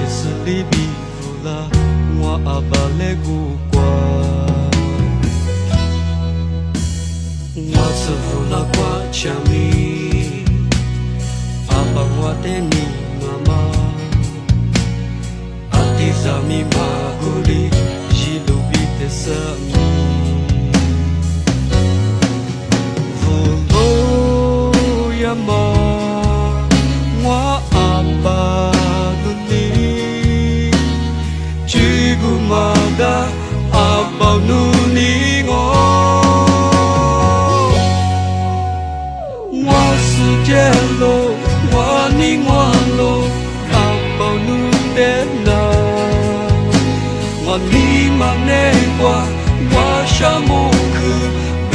切斯里比弗拉，我阿爸来古瓜，我慈父拉瓜恰米，阿爸我的你妈妈，阿弟扎米马古里，西路比的萨米，弗罗亚玛。我阿爸努尼，吉古马达阿爸努尼我，我世界咯，我尼我咯，阿爸努德那，我尼玛内瓜，我沙木克比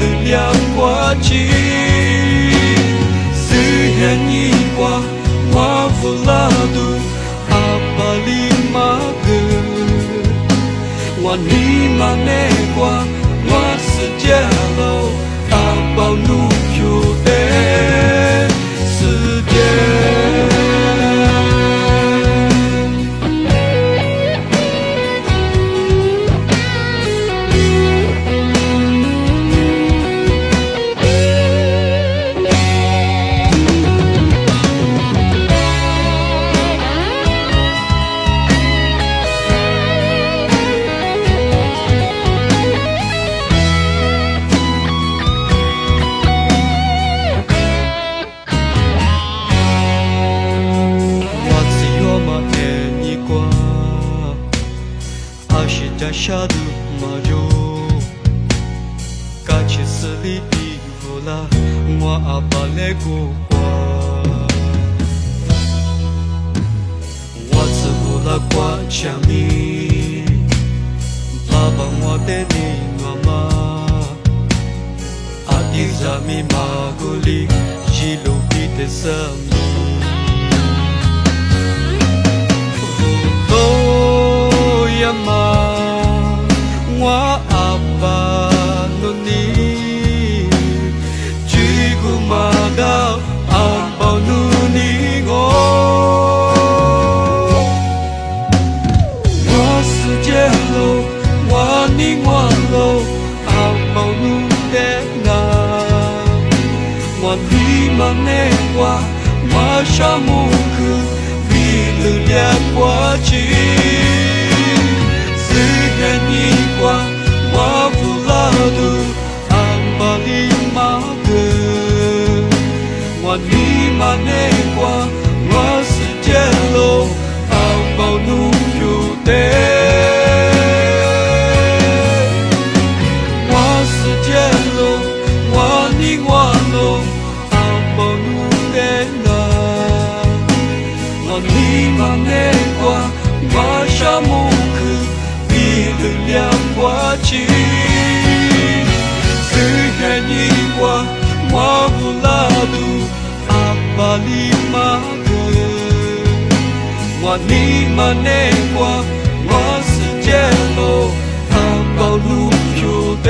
勒两瓜吉。愿意qua我弗拉杜阿巴里马格，我尼玛内qua我世界喽阿宝努有的世界。下的马jo，卡切斯里比弗拉，我阿爸来古瓜，我慈父拉瓜恰米，爸爸我的你妈妈，阿弟扎米马古里，西路比的萨米，弗罗亚玛。我阿爸努尼，吉古马达阿爸努尼我，我世界喽，我尼我喽，阿爸努德那，我尼玛内瓜，我沙木克比勒两瓜吉。愿意qua我弗拉杜阿巴里马格，我尼玛内qua我世界喽阿宝努有的，我世界喽我尼我喽阿宝努的那，我尼玛内qua我沙木克。力量过去，虽然你我我不拉杜阿巴里马格，我尼玛内过我世界喽阿宝路有的。